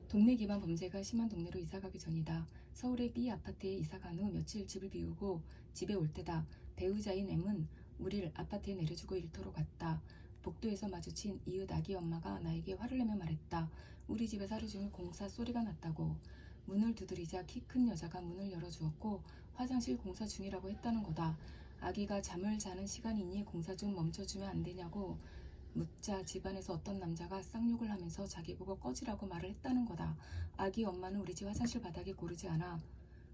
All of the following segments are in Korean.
동네 기반 범죄가 심한 동네로 이사가기 전이다. 서울의 B 아파트에 이사간 후 며칠 집을 비우고 집에 올 때다. 배우자인 M은 우릴 아파트에 내려주고 일터로 갔다. 복도에서 마주친 이웃 아기 엄마가 나에게 화를 내며 말했다. 우리 집에서 하루 종일 공사 소리가 났다고. 문을 두드리자 키 큰 여자가 문을 열어주었고 화장실 공사 중이라고 했다는 거다. 아기가 잠을 자는 시간이니 공사 좀 멈춰주면 안 되냐고 묻자 집안에서 어떤 남자가 쌍욕을 하면서 자기 보고 꺼지라고 말을 했다는 거다. 아기 엄마는 우리 집 화장실 바닥이 고르지 않아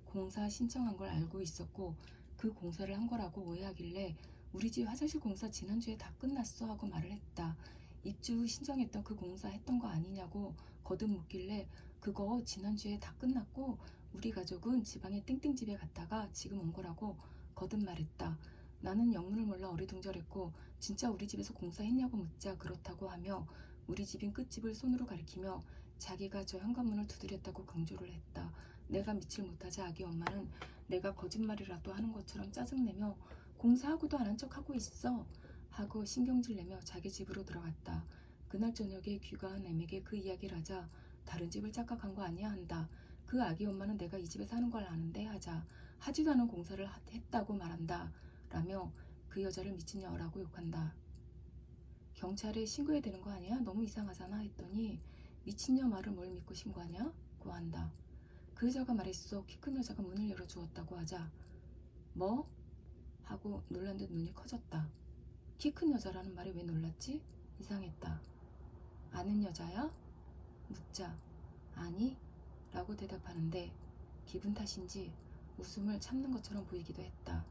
공사 신청한 걸 알고 있었고 그 공사를 한 거라고 오해하길래 우리 집 화장실 공사 지난주에 다 끝났어 하고 말을 했다. 입주 후 신청했던 그 공사 했던 거 아니냐고 거듭 묻길래 그거 지난주에 다 끝났고 우리 가족은 지방의 땡땡집에 갔다가 지금 온 거라고 거듭 말했다. 나는 영문을 몰라 어리둥절했고 진짜 우리 집에서 공사했냐고 묻자 그렇다고 하며 우리 집인 끝집을 손으로 가리키며 자기가 저 현관문을 두드렸다고 강조를 했다. 내가 믿질 못하자 아기 엄마는 내가 거짓말이라도 하는 것처럼 짜증내며 공사하고도 안 한 척하고 있어 하고 신경질 내며 자기 집으로 들어갔다. 그날 저녁에 귀가한 M에게 그 이야기를 하자 다른 집을 착각한 거 아니야 한다. 그 아기 엄마는 내가 이 집에 사는 걸 아는데 하자 하지도 않은 공사를 했다고 말한다 라며 그 여자를 미친녀라고 욕한다. 경찰에 신고해야 되는 거 아니야? 너무 이상하잖아 했더니 미친녀 말을 뭘 믿고 신고하냐? 고 한다. 그 여자가 말했어. 키 큰 여자가 문을 열어주었다고 하자 뭐? 하고 놀란 듯 눈이 커졌다. 키 큰 여자라는 말에 왜 놀랐지? 이상했다. 아는 여자야? 묻자 아니? 라고 대답하는데 기분 탓인지 웃음을 참는 것처럼 보이기도 했다.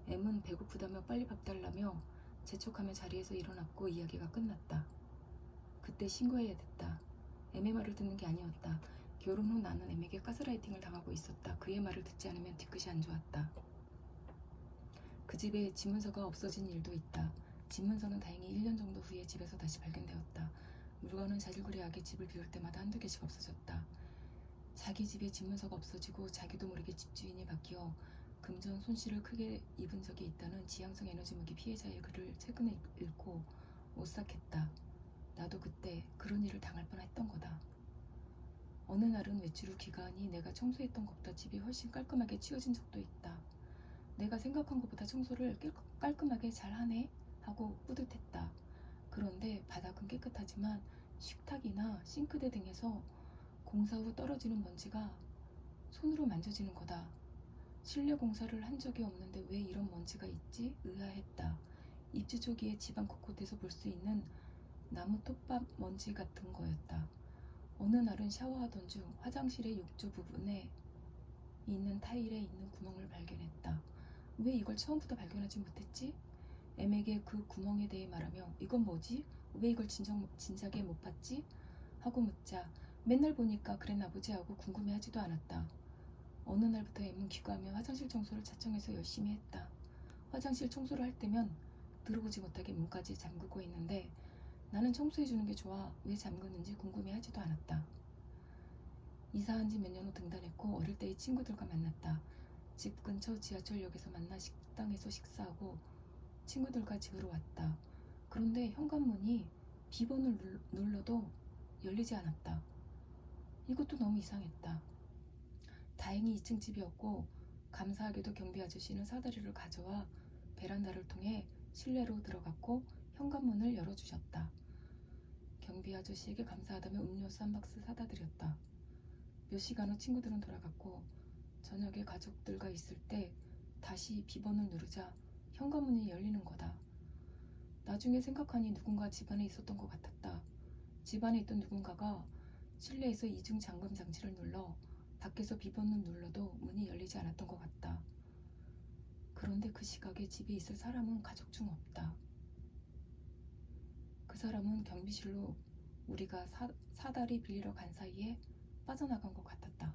M은 배고프다며 빨리 밥 달라며 재촉하며 자리에서 일어났고 이야기가 끝났다. 그때 신고해야 됐다. M의 말을 듣는 게 아니었다. 결혼 후 나는 M에게 가스라이팅을 당하고 있었다. 그의 말을 듣지 않으면 뒤끝이 안 좋았다. 그 집에 집문서가 없어진 일도 있다. 집문서는 다행히 1년 정도 후에 집에서 다시 발견되었다. 물건은 자질구레하게 집을 비울 때마다 한두 개씩 없어졌다. 자기 집에 집문서가 없어지고 자기도 모르게 집주인이 바뀌어 금전 손실을 크게 입은 적이 있다는 지향성 에너지 무기 피해자의 글을 최근에 읽고 오싹했다. 나도 그때 그런 일을 당할 뻔했던 거다. 어느 날은 외출 후 귀가하니 내가 청소했던 것보다 집이 훨씬 깔끔하게 치워진 적도 있다. 내가 생각한 것보다 청소를 깔끔하게 잘하네 하고 뿌듯했다. 그런데 바닥은 깨끗하지만 식탁이나 싱크대 등에서 공사 후 떨어지는 먼지가 손으로 만져지는 거다. 실내 공사를 한 적이 없는데 왜 이런 먼지가 있지? 의아했다. 입주 초기에 집안 곳곳에서 볼 수 있는 나무 톱밥 먼지 같은 거였다. 어느 날은 샤워하던 중 화장실의 욕조 부분에 있는 타일에 있는 구멍을 발견했다. 왜 이걸 처음부터 발견하지 못했지? M에게 그 구멍에 대해 말하며 이건 뭐지? 왜 이걸 진작에 못 봤지? 하고 묻자 맨날 보니까 그랬나 보지 하고 궁금해하지도 않았다. 어느 날부터 M은 귀가하며 화장실 청소를 자청해서 열심히 했다. 화장실 청소를 할 때면 들어오지 못하게 문까지 잠그고 있는데 나는 청소해주는 게 좋아 왜 잠그는지 궁금해하지도 않았다. 이사한 지 몇 년 후 등단했고 어릴 때의 친구들과 만났다. 집 근처 지하철역에서 만나 식당에서 식사하고 친구들과 집으로 왔다. 그런데 현관문이 비번을 눌러도 열리지 않았다. 이것도 너무 이상했다. 다행히 2층 집이었고 감사하게도 경비 아저씨는 사다리를 가져와 베란다를 통해 실내로 들어갔고 현관문을 열어주셨다. 경비 아저씨에게 감사하다며 음료수 한 박스 사다 드렸다. 몇 시간 후 친구들은 돌아갔고 저녁에 가족들과 있을 때 다시 비번을 누르자 현관문이 열리는 거다. 나중에 생각하니 누군가 집안에 있었던 것 같았다. 집안에 있던 누군가가 실내에서 이중 잠금 장치를 눌러 밖에서 비번을 눌러도 문이 열리지 않았던 것 같다. 그런데 그 시각에 집에 있을 사람은 가족 중 없다. 그 사람은 경비실로 우리가 사다리 빌리러 간 사이에 빠져나간 것 같았다.